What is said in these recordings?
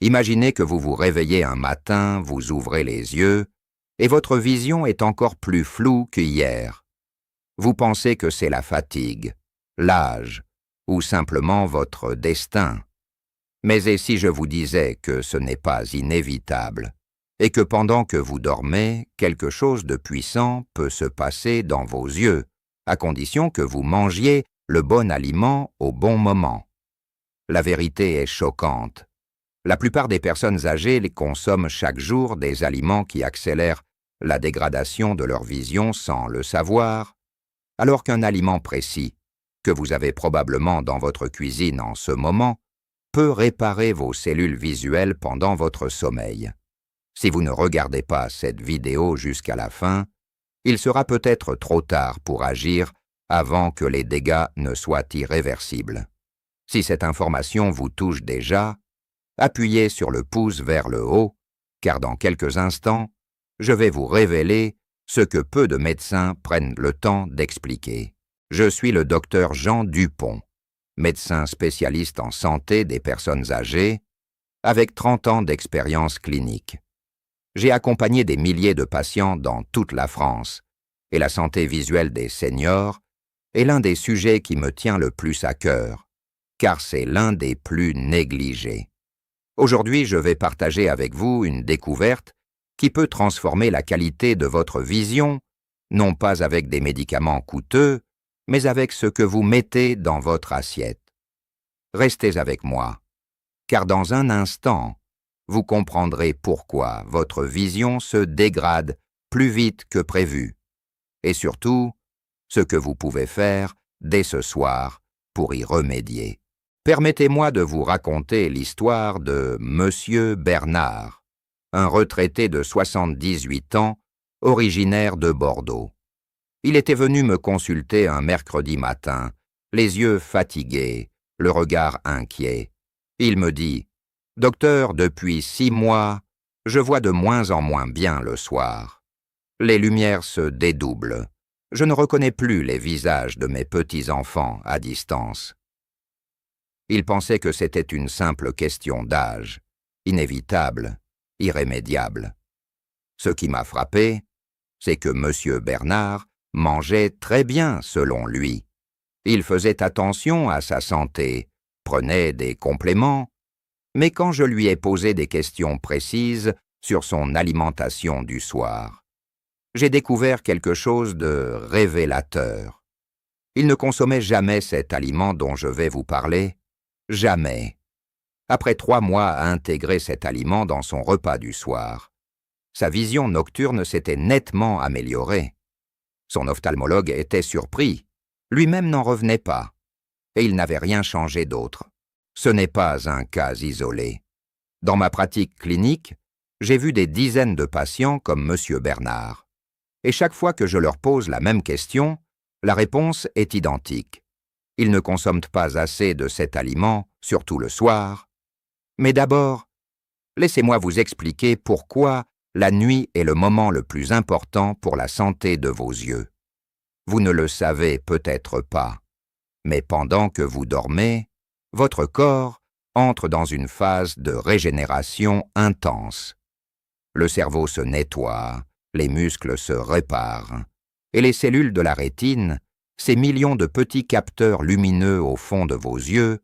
Imaginez que vous vous réveillez un matin, vous ouvrez les yeux, et votre vision est encore plus floue qu'hier. Vous pensez que c'est la fatigue, l'âge, ou simplement votre destin. Mais et si je vous disais que ce n'est pas inévitable, et que pendant que vous dormez, quelque chose de puissant peut se passer dans vos yeux, à condition que vous mangiez le bon aliment au bon moment. La vérité est choquante. La plupart des personnes âgées consomment chaque jour des aliments qui accélèrent la dégradation de leur vision sans le savoir, alors qu'un aliment précis, que vous avez probablement dans votre cuisine en ce moment, peut réparer vos cellules visuelles pendant votre sommeil. Si vous ne regardez pas cette vidéo jusqu'à la fin, il sera peut-être trop tard pour agir avant que les dégâts ne soient irréversibles. Si cette information vous touche déjà, appuyez sur le pouce vers le haut, car dans quelques instants, je vais vous révéler ce que peu de médecins prennent le temps d'expliquer. Je suis le docteur Jean Dupont, médecin spécialiste en santé des personnes âgées, avec 30 ans d'expérience clinique. J'ai accompagné des milliers de patients dans toute la France, et la santé visuelle des seniors est l'un des sujets qui me tient le plus à cœur, car c'est l'un des plus négligés. Aujourd'hui, je vais partager avec vous une découverte qui peut transformer la qualité de votre vision, non pas avec des médicaments coûteux, mais avec ce que vous mettez dans votre assiette. Restez avec moi, car dans un instant, vous comprendrez pourquoi votre vision se dégrade plus vite que prévu, et surtout, ce que vous pouvez faire dès ce soir pour y remédier. Permettez-moi de vous raconter l'histoire de Monsieur Bernard, un retraité de 78 ans, originaire de Bordeaux. Il était venu me consulter un mercredi matin, les yeux fatigués, le regard inquiet. Il me dit « Docteur, depuis 6 mois, je vois de moins en moins bien le soir. Les lumières se dédoublent. Je ne reconnais plus les visages de mes petits-enfants à distance. » Il pensait que c'était une simple question d'âge, inévitable, irrémédiable. Ce qui m'a frappé, c'est que Monsieur Bernard mangeait très bien selon lui. Il faisait attention à sa santé, prenait des compléments, mais quand je lui ai posé des questions précises sur son alimentation du soir, j'ai découvert quelque chose de révélateur. Il ne consommait jamais cet aliment dont je vais vous parler, jamais. Après 3 mois à intégrer cet aliment dans son repas du soir, sa vision nocturne s'était nettement améliorée. Son ophtalmologue était surpris, lui-même n'en revenait pas, et il n'avait rien changé d'autre. Ce n'est pas un cas isolé. Dans ma pratique clinique, j'ai vu des dizaines de patients comme Monsieur Bernard. Et chaque fois que je leur pose la même question, la réponse est identique. Ils ne consomment pas assez de cet aliment, surtout le soir. Mais d'abord, laissez-moi vous expliquer pourquoi la nuit est le moment le plus important pour la santé de vos yeux. Vous ne le savez peut-être pas, mais pendant que vous dormez, votre corps entre dans une phase de régénération intense. Le cerveau se nettoie, les muscles se réparent, et les cellules de la rétine, ces millions de petits capteurs lumineux au fond de vos yeux,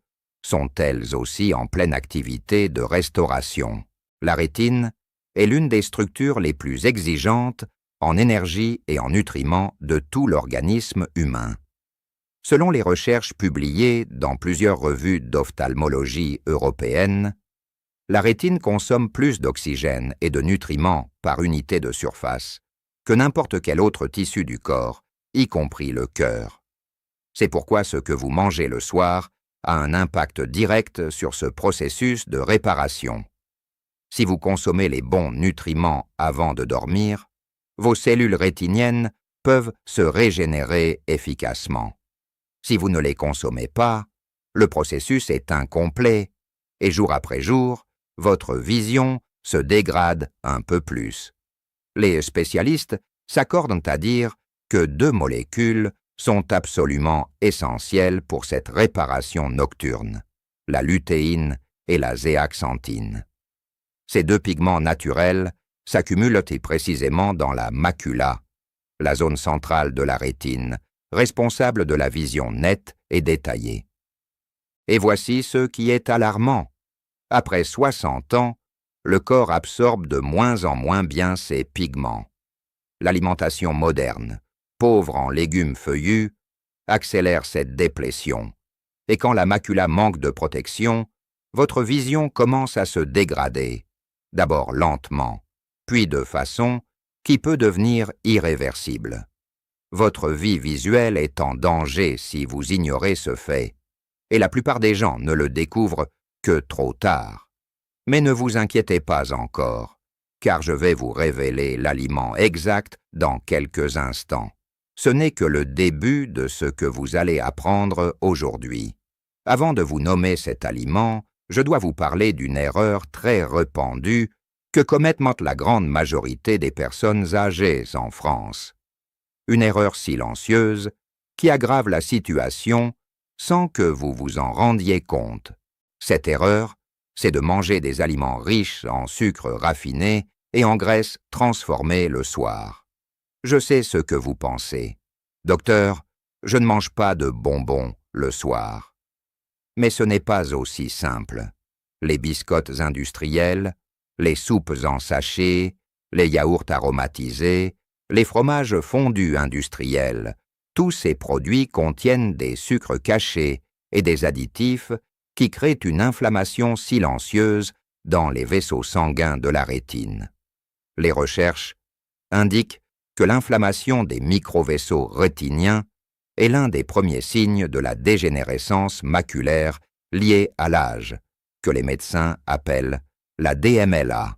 sont elles aussi en pleine activité de restauration. La rétine est l'une des structures les plus exigeantes en énergie et en nutriments de tout l'organisme humain. Selon les recherches publiées dans plusieurs revues d'ophtalmologie européennes, la rétine consomme plus d'oxygène et de nutriments par unité de surface que n'importe quel autre tissu du corps, y compris le cœur. C'est pourquoi ce que vous mangez le soir a un impact direct sur ce processus de réparation. Si vous consommez les bons nutriments avant de dormir, vos cellules rétiniennes peuvent se régénérer efficacement. Si vous ne les consommez pas, le processus est incomplet et jour après jour, votre vision se dégrade un peu plus. Les spécialistes s'accordent à dire que 2 molécules sont absolument essentielles pour cette réparation nocturne, la lutéine et la zéaxanthine. Ces deux pigments naturels s'accumulent et précisément dans la macula, la zone centrale de la rétine, responsable de la vision nette et détaillée. Et voici ce qui est alarmant. Après 60 ans, le corps absorbe de moins en moins bien ces pigments. L'alimentation moderne, pauvre en légumes feuillus, accélère cette déplétion. Et quand la macula manque de protection, votre vision commence à se dégrader, d'abord lentement, puis de façon qui peut devenir irréversible. Votre vie visuelle est en danger si vous ignorez ce fait, et la plupart des gens ne le découvrent que trop tard. Mais ne vous inquiétez pas encore, car je vais vous révéler l'aliment exact dans quelques instants. Ce n'est que le début de ce que vous allez apprendre aujourd'hui. Avant de vous nommer cet aliment, je dois vous parler d'une erreur très répandue que commettent la grande majorité des personnes âgées en France. Une erreur silencieuse qui aggrave la situation sans que vous vous en rendiez compte. Cette erreur, c'est de manger des aliments riches en sucre raffiné et en graisse transformée le soir. Je sais ce que vous pensez. Docteur, je ne mange pas de bonbons le soir. Mais ce n'est pas aussi simple. Les biscottes industriels, les soupes en sachet, les yaourts aromatisés, les fromages fondus industriels, tous ces produits contiennent des sucres cachés et des additifs qui créent une inflammation silencieuse dans les vaisseaux sanguins de la rétine. Les recherches indiquent que l'inflammation des microvaisseaux rétiniens est l'un des premiers signes de la dégénérescence maculaire liée à l'âge, que les médecins appellent la DMLA.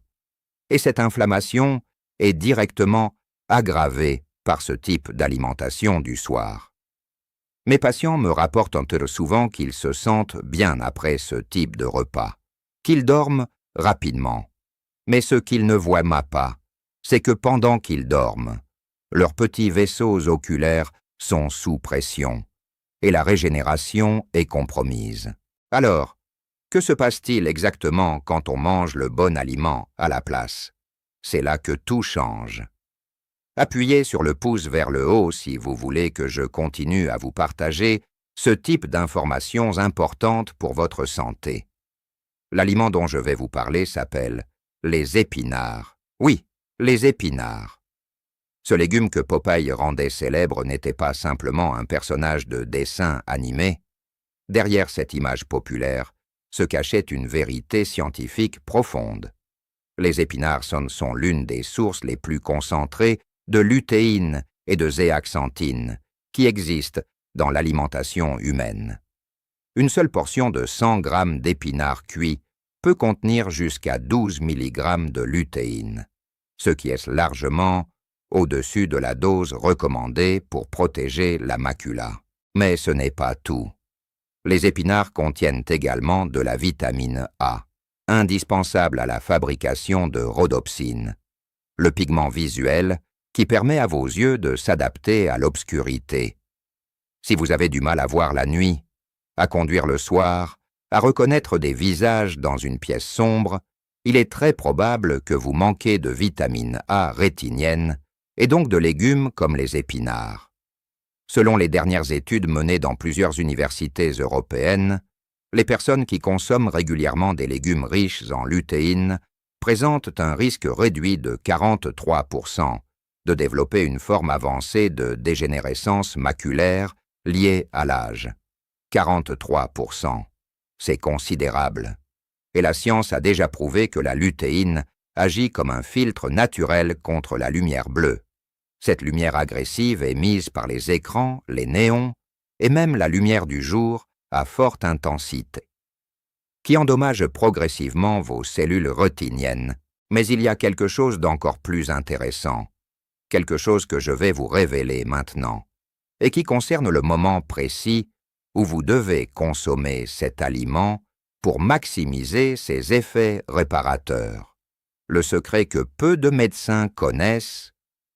Et cette inflammation est directement aggravée par ce type d'alimentation du soir. Mes patients me rapportent souvent qu'ils se sentent bien après ce type de repas, qu'ils dorment rapidement. Mais ce qu'ils ne voient pas, c'est que pendant qu'ils dorment, leurs petits vaisseaux oculaires sont sous pression et la régénération est compromise. Alors, que se passe-t-il exactement quand on mange le bon aliment à la place? C'est là que tout change. Appuyez sur le pouce vers le haut si vous voulez que je continue à vous partager ce type d'informations importantes pour votre santé. L'aliment dont je vais vous parler s'appelle les épinards. Oui, les épinards. Ce légume que Popeye rendait célèbre n'était pas simplement un personnage de dessin animé. Derrière cette image populaire se cachait une vérité scientifique profonde. Les épinards sont l'une des sources les plus concentrées de lutéine et de zéaxanthine qui existent dans l'alimentation humaine. Une seule portion de 100 grammes d'épinards cuits peut contenir jusqu'à 12 mg de lutéine, ce qui est largement au-dessus de la dose recommandée pour protéger la macula. Mais ce n'est pas tout. Les épinards contiennent également de la vitamine A, indispensable à la fabrication de rhodopsine, le pigment visuel qui permet à vos yeux de s'adapter à l'obscurité. Si vous avez du mal à voir la nuit, à conduire le soir, à reconnaître des visages dans une pièce sombre, il est très probable que vous manquez de vitamine A rétinienne et donc de légumes comme les épinards. Selon les dernières études menées dans plusieurs universités européennes, les personnes qui consomment régulièrement des légumes riches en lutéine présentent un risque réduit de 43% de développer une forme avancée de dégénérescence maculaire liée à l'âge. 43%. C'est considérable. Et la science a déjà prouvé que la lutéine agit comme un filtre naturel contre la lumière bleue. Cette lumière agressive émise par les écrans, les néons, et même la lumière du jour à forte intensité, qui endommage progressivement vos cellules rétiniennes. Mais il y a quelque chose d'encore plus intéressant, quelque chose que je vais vous révéler maintenant, et qui concerne le moment précis où vous devez consommer cet aliment pour maximiser ses effets réparateurs. Le secret que peu de médecins connaissent,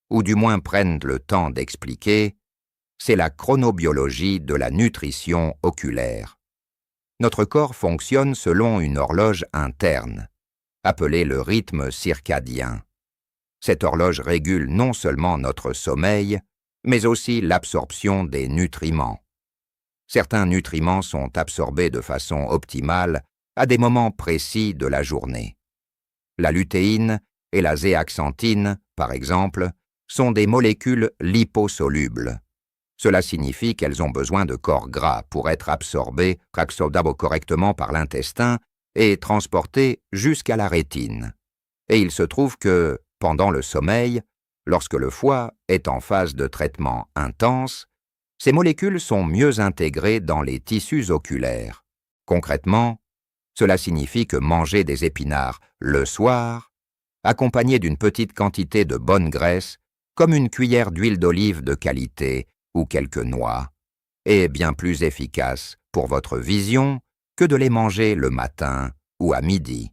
ou du moins prennent le temps d'expliquer, c'est la chronobiologie de la nutrition oculaire. Notre corps fonctionne selon une horloge interne. appelé le rythme circadien. Cette horloge régule non seulement notre sommeil, mais aussi l'absorption des nutriments. Certains nutriments sont absorbés de façon optimale à des moments précis de la journée. La lutéine et la zéaxanthine, par exemple, sont des molécules liposolubles. Cela signifie qu'elles ont besoin de corps gras pour être absorbées correctement par l'intestin et transportées jusqu'à la rétine. Et il se trouve que, pendant le sommeil, lorsque le foie est en phase de traitement intense, ces molécules sont mieux intégrées dans les tissus oculaires. Concrètement, cela signifie que manger des épinards le soir, accompagné d'une petite quantité de bonne graisse, comme une cuillère d'huile d'olive de qualité ou quelques noix, est bien plus efficace pour votre vision que de les manger le matin ou à midi.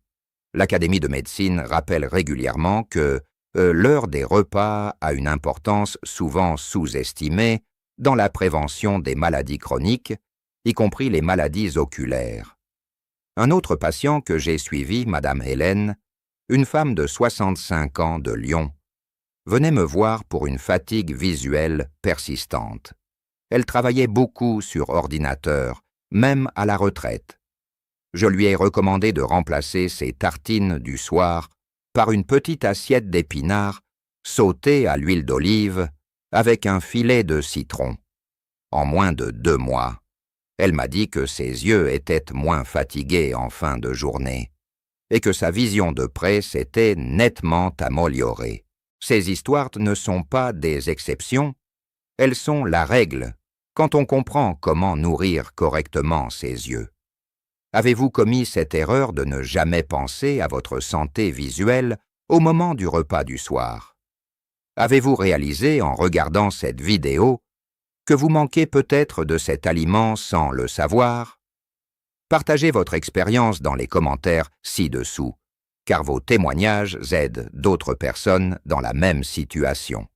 L'Académie de médecine rappelle régulièrement que l'heure des repas a une importance souvent sous-estimée dans la prévention des maladies chroniques, y compris les maladies oculaires. Un autre patient que j'ai suivi, Madame Hélène, une femme de 65 ans de Lyon, venait me voir pour une fatigue visuelle persistante. Elle travaillait beaucoup sur ordinateur, même à la retraite. Je lui ai recommandé de remplacer ses tartines du soir par une petite assiette d'épinards sautés à l'huile d'olive avec un filet de citron. En moins de 2 mois, elle m'a dit que ses yeux étaient moins fatigués en fin de journée et que sa vision de près s'était nettement améliorée. Ces histoires ne sont pas des exceptions, elles sont la règle quand on comprend comment nourrir correctement ses yeux. Avez-vous commis cette erreur de ne jamais penser à votre santé visuelle au moment du repas du soir? Avez-vous réalisé en regardant cette vidéo que vous manquez peut-être de cet aliment sans le savoir? Partagez votre expérience dans les commentaires ci-dessous, car vos témoignages aident d'autres personnes dans la même situation.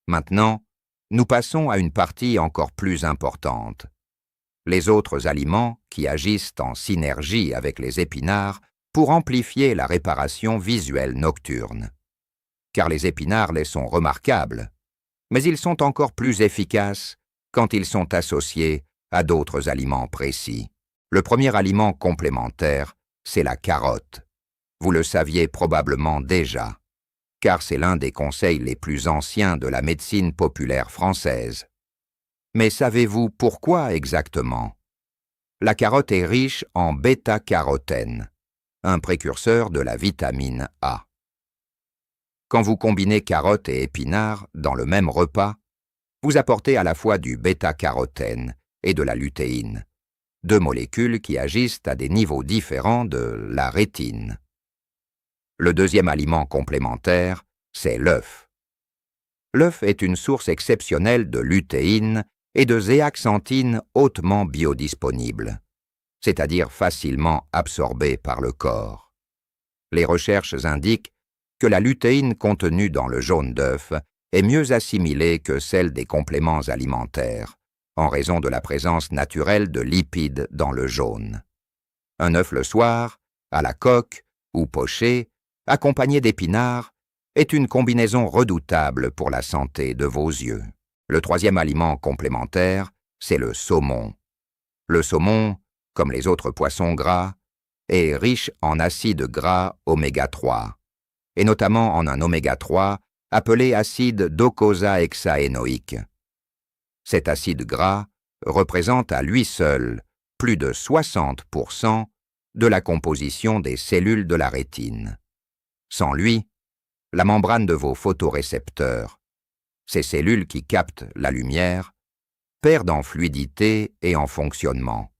Maintenant, nous passons à une partie encore plus importante. Les autres aliments qui agissent en synergie avec les épinards pour amplifier la réparation visuelle nocturne. Car les épinards les sont remarquables, mais ils sont encore plus efficaces quand ils sont associés à d'autres aliments précis. Le premier aliment complémentaire, c'est la carotte. Vous le saviez probablement déjà, car c'est l'un des conseils les plus anciens de la médecine populaire française. Mais savez-vous pourquoi exactement? La carotte est riche en bêta-carotène, un précurseur de la vitamine A. Quand vous combinez carottes et épinards dans le même repas, vous apportez à la fois du bêta-carotène et de la lutéine, 2 molécules qui agissent à des niveaux différents de la rétine. Le deuxième aliment complémentaire, c'est l'œuf. L'œuf est une source exceptionnelle de lutéine et de zéaxanthine hautement biodisponibles, c'est-à-dire facilement absorbées par le corps. Les recherches indiquent que la lutéine contenue dans le jaune d'œuf est mieux assimilée que celle des compléments alimentaires, en raison de la présence naturelle de lipides dans le jaune. Un œuf le soir, à la coque ou poché, accompagné d'épinards, est une combinaison redoutable pour la santé de vos yeux. Le troisième aliment complémentaire, c'est le saumon. Le saumon, comme les autres poissons gras, est riche en acides gras oméga 3, et notamment en un oméga 3 appelé acide docosahexaénoïque. Cet acide gras représente à lui seul plus de 60% de la composition des cellules de la rétine. Sans lui, la membrane de vos photorécepteurs, ces cellules qui captent la lumière, perdent en fluidité et en fonctionnement.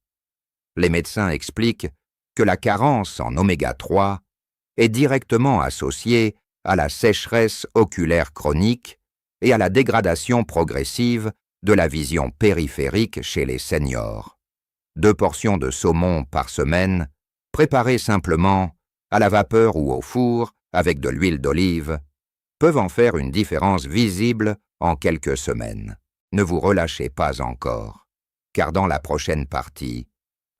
Les médecins expliquent que la carence en oméga 3 est directement associée à la sécheresse oculaire chronique et à la dégradation progressive de la vision périphérique chez les seniors. 2 portions de saumon par semaine, préparées simplement à la vapeur ou au four avec de l'huile d'olive, peuvent en faire une différence visible en quelques semaines. Ne vous relâchez pas encore, car dans la prochaine partie,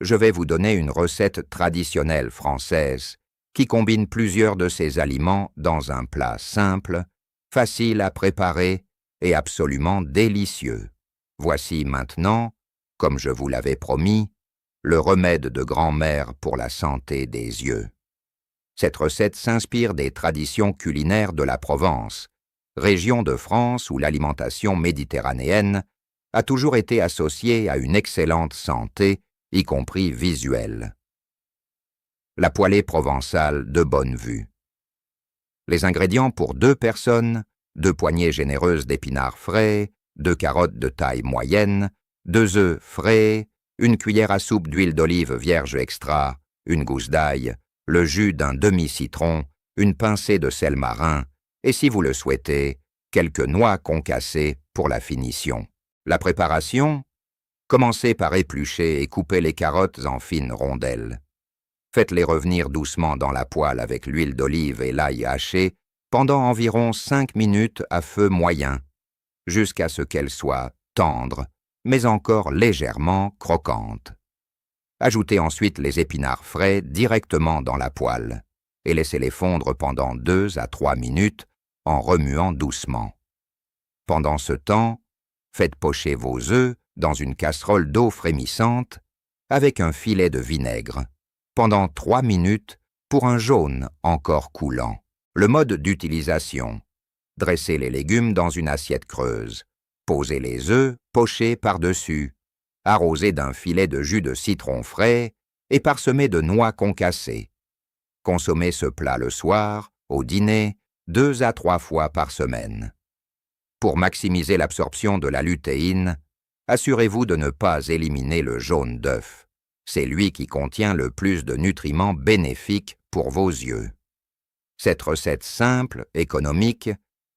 je vais vous donner une recette traditionnelle française qui combine plusieurs de ces aliments dans un plat simple, facile à préparer et absolument délicieux. Voici maintenant, comme je vous l'avais promis, le remède de grand-mère pour la santé des yeux. Cette recette s'inspire des traditions culinaires de la Provence, région de France où l'alimentation méditerranéenne a toujours été associée à une excellente santé, y compris visuelle. La poêlée provençale de bonne vue. Les ingrédients pour 2 personnes, 2 poignées généreuses d'épinards frais, 2 carottes de taille moyenne, 2 œufs frais, 1 cuillère à soupe d'huile d'olive vierge extra, 1 gousse d'ail, le jus d'un demi-citron, 1 pincée de sel marin, et si vous le souhaitez, quelques noix concassées pour la finition. La préparation? Commencez par éplucher et couper les carottes en fines rondelles. Faites-les revenir doucement dans la poêle avec l'huile d'olive et l'ail haché pendant environ 5 minutes à feu moyen, jusqu'à ce qu'elles soient tendres, mais encore légèrement croquantes. Ajoutez ensuite les épinards frais directement dans la poêle et laissez-les fondre pendant 2 à 3 minutes en remuant doucement. Pendant ce temps, faites pocher vos œufs dans une casserole d'eau frémissante avec un filet de vinaigre pendant 3 minutes pour un jaune encore coulant. Le mode d'utilisation: dressez les légumes dans une assiette creuse, posez les œufs pochés par-dessus, arrosez d'un filet de jus de citron frais et parsemez de noix concassées. Consommez ce plat le soir, au dîner, 2 à 3 fois par semaine. Pour maximiser l'absorption de la lutéine, assurez-vous de ne pas éliminer le jaune d'œuf. C'est lui qui contient le plus de nutriments bénéfiques pour vos yeux. Cette recette simple, économique,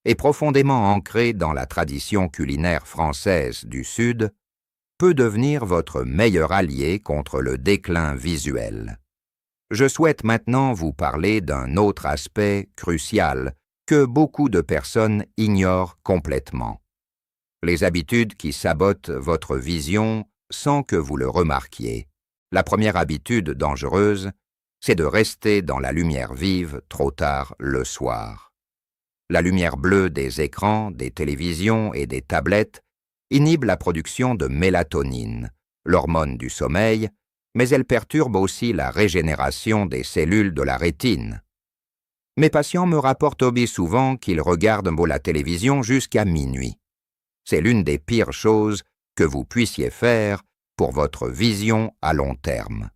est profondément ancrée dans la tradition culinaire française du Sud, peut devenir votre meilleur allié contre le déclin visuel. Je souhaite maintenant vous parler d'un autre aspect crucial que beaucoup de personnes ignorent complètement. Les habitudes qui sabotent votre vision sans que vous le remarquiez. La première habitude dangereuse, c'est de rester dans la lumière vive trop tard le soir. La lumière bleue des écrans, des télévisions et des tablettes inhibe la production de mélatonine, l'hormone du sommeil, mais elle perturbe aussi la régénération des cellules de la rétine. Mes patients me rapportent souvent qu'ils regardent la télévision jusqu'à minuit. C'est l'une des pires choses que vous puissiez faire pour votre vision à long terme.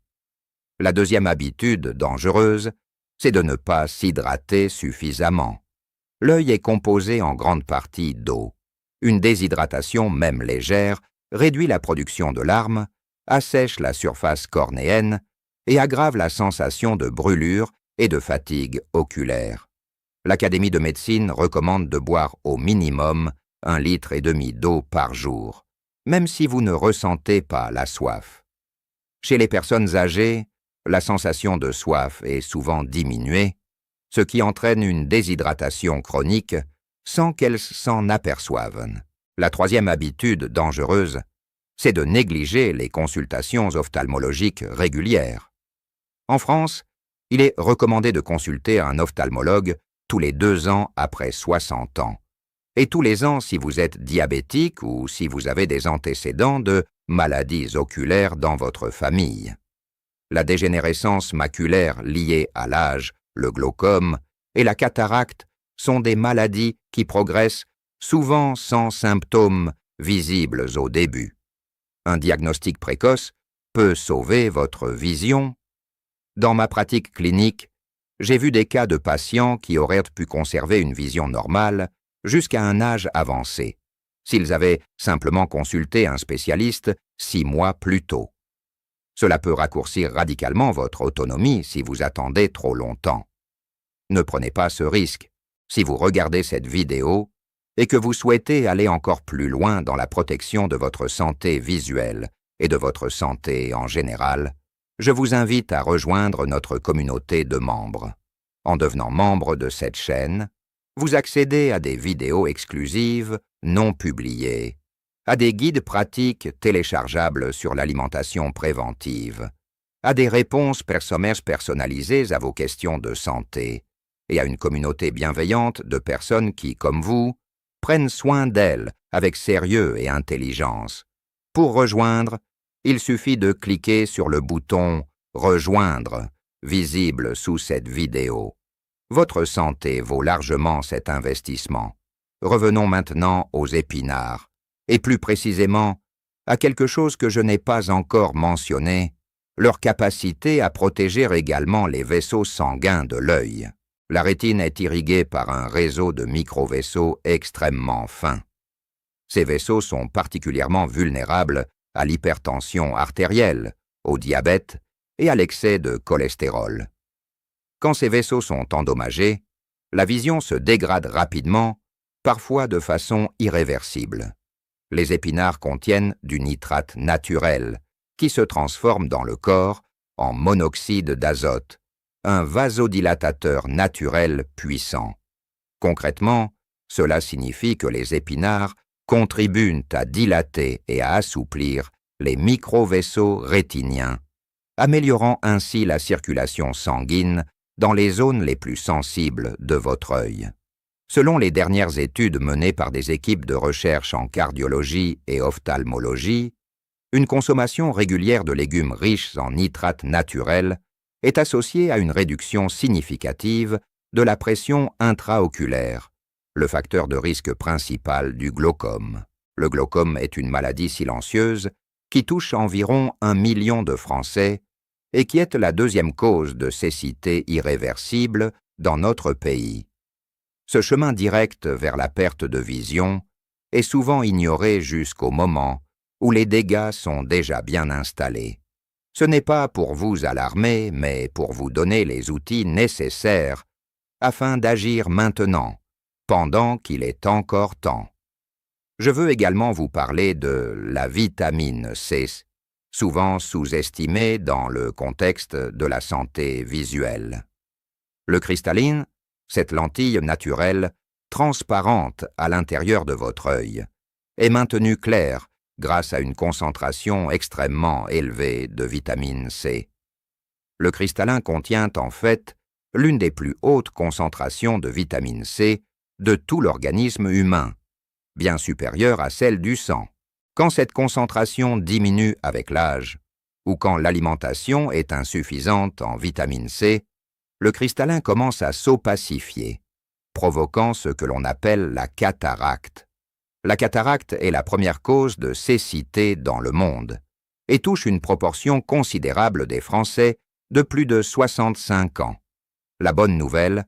La deuxième habitude dangereuse, c'est de ne pas s'hydrater suffisamment. L'œil est composé en grande partie d'eau. Une déshydratation, même légère, réduit la production de larmes, assèche la surface cornéenne et aggrave la sensation de brûlure et de fatigue oculaire. L'Académie de médecine recommande de boire au minimum 1,5 litre d'eau par jour, même si vous ne ressentez pas la soif. Chez les personnes âgées, la sensation de soif est souvent diminuée, ce qui entraîne une déshydratation chronique sans qu'elles s'en aperçoivent. La troisième habitude dangereuse, c'est de négliger les consultations ophtalmologiques régulières. En France, il est recommandé de consulter un ophtalmologue tous les 2 ans après 60 ans, et tous les ans si vous êtes diabétique ou si vous avez des antécédents de maladies oculaires dans votre famille. La dégénérescence maculaire liée à l'âge, le glaucome et la cataracte sont des maladies qui progressent souvent sans symptômes visibles au début. Un diagnostic précoce peut sauver votre vision. Dans ma pratique clinique, j'ai vu des cas de patients qui auraient pu conserver une vision normale jusqu'à un âge avancé, s'ils avaient simplement consulté un spécialiste 6 mois plus tôt. Cela peut raccourcir radicalement votre autonomie si vous attendez trop longtemps. Ne prenez pas ce risque. Si vous regardez cette vidéo et que vous souhaitez aller encore plus loin dans la protection de votre santé visuelle et de votre santé en général, je vous invite à rejoindre notre communauté de membres. En devenant membre de cette chaîne, vous accédez à des vidéos exclusives non publiées, à des guides pratiques téléchargeables sur l'alimentation préventive, à des réponses personnalisées à vos questions de santé et à une communauté bienveillante de personnes qui, comme vous, prennent soin d'elles avec sérieux et intelligence. Pour rejoindre, il suffit de cliquer sur le bouton « Rejoindre » visible sous cette vidéo. Votre santé vaut largement cet investissement. Revenons maintenant aux épinards, et plus précisément à quelque chose que je n'ai pas encore mentionné, leur capacité à protéger également les vaisseaux sanguins de l'œil. La rétine est irriguée par un réseau de microvaisseaux extrêmement fins. Ces vaisseaux sont particulièrement vulnérables à l'hypertension artérielle, au diabète et à l'excès de cholestérol. Quand ces vaisseaux sont endommagés, la vision se dégrade rapidement, parfois de façon irréversible. Les épinards contiennent du nitrate naturel, qui se transforme dans le corps en monoxyde d'azote, un vasodilatateur naturel puissant. Concrètement, cela signifie que les épinards contribuent à dilater et à assouplir les microvaisseaux rétiniens, améliorant ainsi la circulation sanguine dans les zones les plus sensibles de votre œil. Selon les dernières études menées par des équipes de recherche en cardiologie et ophtalmologie, une consommation régulière de légumes riches en nitrate naturel est associée à une réduction significative de la pression intraoculaire, le facteur de risque principal du glaucome. Le glaucome est une maladie silencieuse qui touche environ 1 million de Français et qui est la deuxième cause de cécité irréversible dans notre pays. Ce chemin direct vers la perte de vision est souvent ignoré jusqu'au moment où les dégâts sont déjà bien installés. Ce n'est pas pour vous alarmer, mais pour vous donner les outils nécessaires afin d'agir maintenant, pendant qu'il est encore temps. Je veux également vous parler de la vitamine C, souvent sous-estimée dans le contexte de la santé visuelle. Le cristalline, cette lentille naturelle, transparente à l'intérieur de votre œil, est maintenue claire grâce à une concentration extrêmement élevée de vitamine C. Le cristallin contient en fait l'une des plus hautes concentrations de vitamine C de tout l'organisme humain, bien supérieure à celle du sang. Quand cette concentration diminue avec l'âge, ou quand l'alimentation est insuffisante en vitamine C, le cristallin commence à s'opacifier, provoquant ce que l'on appelle la cataracte. La cataracte est la première cause de cécité dans le monde et touche une proportion considérable des Français de plus de 65 ans. La bonne nouvelle,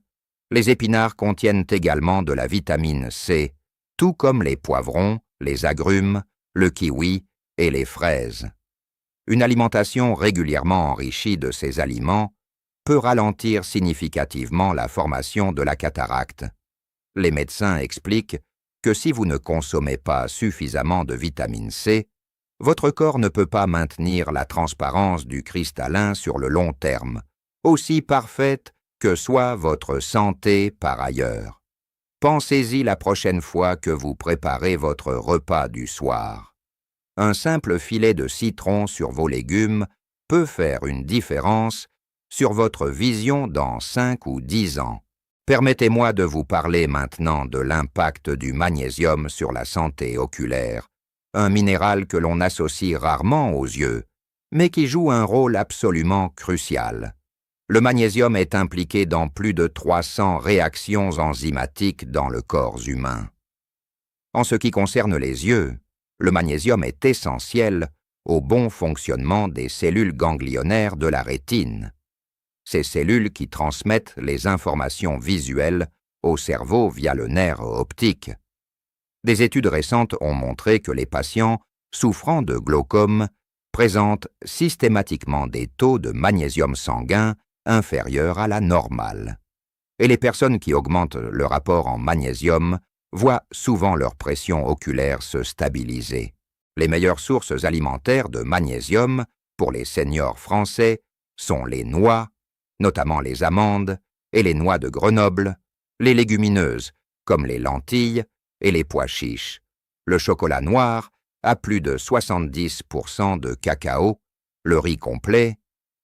les épinards contiennent également de la vitamine C, tout comme les poivrons, les agrumes, le kiwi et les fraises. Une alimentation régulièrement enrichie de ces aliments peut ralentir significativement la formation de la cataracte. Les médecins expliquent que si vous ne consommez pas suffisamment de vitamine C, votre corps ne peut pas maintenir la transparence du cristallin sur le long terme, aussi parfaite que soit votre santé par ailleurs. Pensez-y la prochaine fois que vous préparez votre repas du soir. Un simple filet de citron sur vos légumes peut faire une différence sur votre vision dans 5 ou 10 ans. Permettez-moi de vous parler maintenant de l'impact du magnésium sur la santé oculaire, un minéral que l'on associe rarement aux yeux, mais qui joue un rôle absolument crucial. Le magnésium est impliqué dans plus de 300 réactions enzymatiques dans le corps humain. En ce qui concerne les yeux, le magnésium est essentiel au bon fonctionnement des cellules ganglionnaires de la rétine. Ces cellules qui transmettent les informations visuelles au cerveau via le nerf optique. Des études récentes ont montré que les patients souffrant de glaucome présentent systématiquement des taux de magnésium sanguin inférieurs à la normale. Et les personnes qui augmentent le rapport en magnésium voient souvent leur pression oculaire se stabiliser. Les meilleures sources alimentaires de magnésium pour les seniors français sont les noix, notamment les amandes et les noix de Grenoble, les légumineuses comme les lentilles et les pois chiches, le chocolat noir à plus de 70% de cacao, le riz complet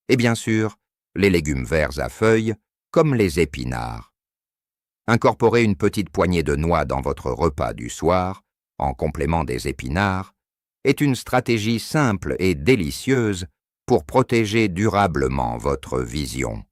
Et bien sûr, les légumes verts à feuilles, comme les épinards. Incorporez une petite poignée de noix dans votre repas du soir, en complément des épinards, est une stratégie simple et délicieuse pour protéger durablement votre vision.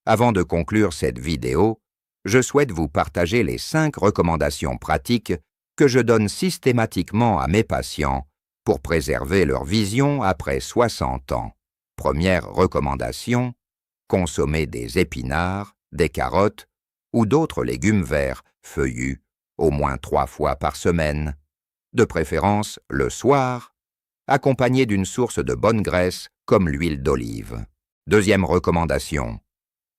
Avant de conclure cette vidéo, je souhaite vous partager les 5 recommandations pratiques que je donne systématiquement à mes patients pour préserver leur vision après 60 ans. Première recommandation, consommer des épinards, des carottes ou d'autres légumes verts feuillus au moins 3 fois par semaine, de préférence le soir, accompagné d'une source de bonne graisse comme l'huile d'olive. Deuxième recommandation,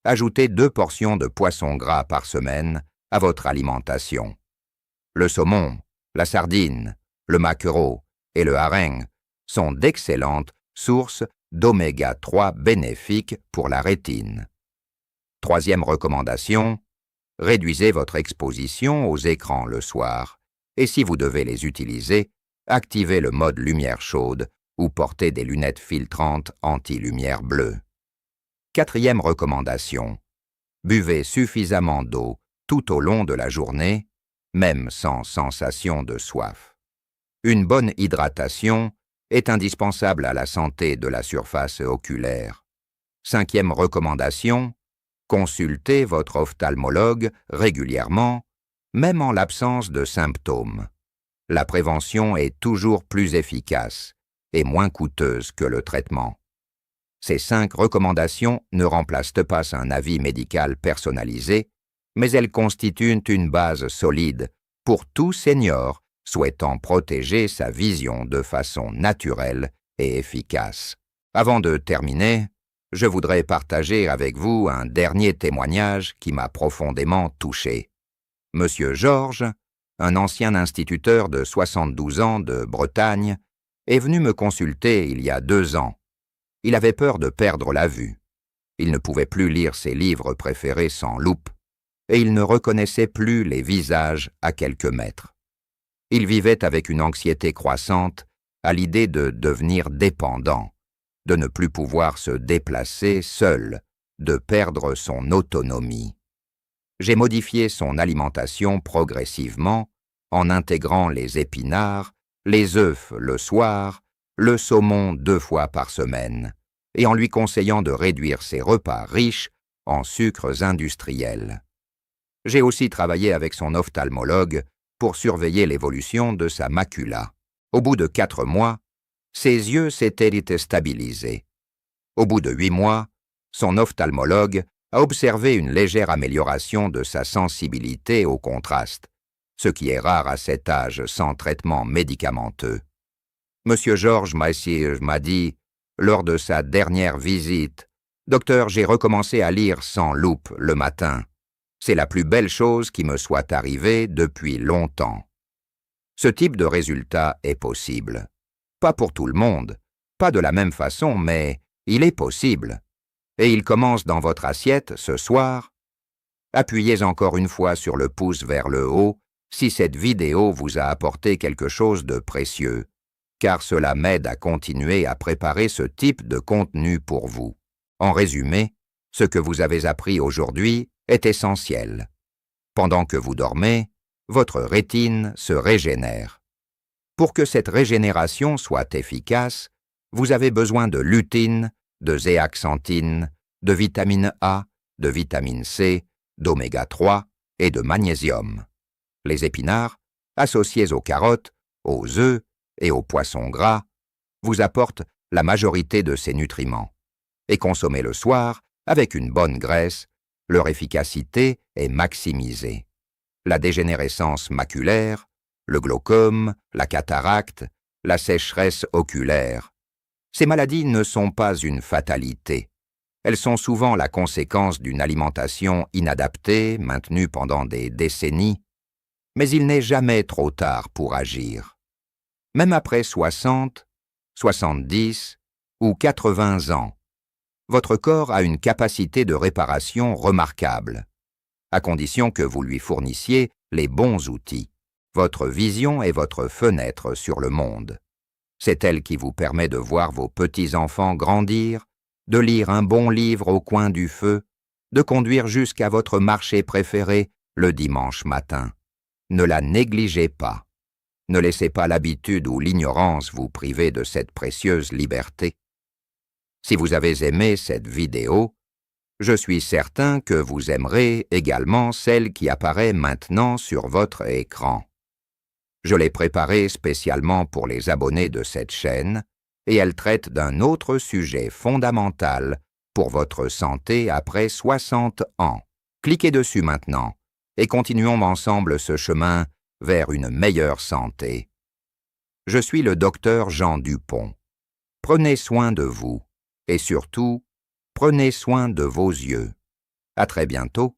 ajoutez 2 portions de poisson gras par semaine à votre alimentation. Le saumon, la sardine, le maquereau et le hareng sont d'excellentes sources d'oméga 3 bénéfiques pour la rétine. Troisième recommandation, réduisez votre exposition aux écrans le soir et si vous devez les utiliser, activez le mode lumière chaude ou portez des lunettes filtrantes anti-lumière bleue. Quatrième recommandation, buvez suffisamment d'eau tout au long de la journée, même sans sensation de soif. Une bonne hydratation est indispensable à la santé de la surface oculaire. Cinquième recommandation, consultez votre ophtalmologue régulièrement, même en l'absence de symptômes. La prévention est toujours plus efficace et moins coûteuse que le traitement. Ces 5 recommandations ne remplacent pas un avis médical personnalisé, mais elles constituent une base solide pour tout senior souhaitant protéger sa vision de façon naturelle et efficace. Avant de terminer, je voudrais partager avec vous un dernier témoignage qui m'a profondément touché. Monsieur Georges, un ancien instituteur de 72 ans de Bretagne, est venu me consulter il y a 2 ans. Il avait peur de perdre la vue. Il ne pouvait plus lire ses livres préférés sans loupe, et il ne reconnaissait plus les visages à quelques mètres. Il vivait avec une anxiété croissante à l'idée de devenir dépendant, de ne plus pouvoir se déplacer seul, de perdre son autonomie. J'ai modifié son alimentation progressivement en intégrant les épinards, les œufs le soir, le saumon 2 fois par semaine, et en lui conseillant de réduire ses repas riches en sucres industriels. J'ai aussi travaillé avec son ophtalmologue pour surveiller l'évolution de sa macula. Au bout de 4 mois, ses yeux s'étaient stabilisés. Au bout de 8 mois, son ophtalmologue a observé une légère amélioration de sa sensibilité au contraste, ce qui est rare à cet âge sans traitement médicamenteux. Monsieur Georges m'a dit, lors de sa dernière visite, « Docteur, j'ai recommencé à lire sans loupe le matin. C'est la plus belle chose qui me soit arrivée depuis longtemps. » Ce type de résultat est possible. Pas pour tout le monde, pas de la même façon, mais il est possible. Et il commence dans votre assiette ce soir. Appuyez encore une fois sur le pouce vers le haut si cette vidéo vous a apporté quelque chose de précieux, car cela m'aide à continuer à préparer ce type de contenu pour vous. En résumé, ce que vous avez appris aujourd'hui est essentiel. Pendant que vous dormez, votre rétine se régénère. Pour que cette régénération soit efficace, vous avez besoin de lutine, de zéaxanthine, de vitamine A, de vitamine C, d'oméga 3 et de magnésium. Les épinards, associés aux carottes, aux œufs et aux poissons gras, vous apportent la majorité de ces nutriments. Et consommés le soir, avec une bonne graisse, leur efficacité est maximisée. La dégénérescence maculaire, le glaucome, la cataracte, la sécheresse oculaire. Ces maladies ne sont pas une fatalité. Elles sont souvent la conséquence d'une alimentation inadaptée, maintenue pendant des décennies, mais il n'est jamais trop tard pour agir. Même après 60, 70 ou 80 ans, votre corps a une capacité de réparation remarquable, à condition que vous lui fournissiez les bons outils. Votre vision est votre fenêtre sur le monde. C'est elle qui vous permet de voir vos petits-enfants grandir, de lire un bon livre au coin du feu, de conduire jusqu'à votre marché préféré le dimanche matin. Ne la négligez pas. Ne laissez pas l'habitude ou l'ignorance vous priver de cette précieuse liberté. Si vous avez aimé cette vidéo, je suis certain que vous aimerez également celle qui apparaît maintenant sur votre écran. Je l'ai préparée spécialement pour les abonnés de cette chaîne et elle traite d'un autre sujet fondamental pour votre santé après 60 ans. Cliquez dessus maintenant et continuons ensemble ce chemin vers une meilleure santé. Je suis le docteur Jean Dupont. Prenez soin de vous et surtout, prenez soin de vos yeux. À très bientôt.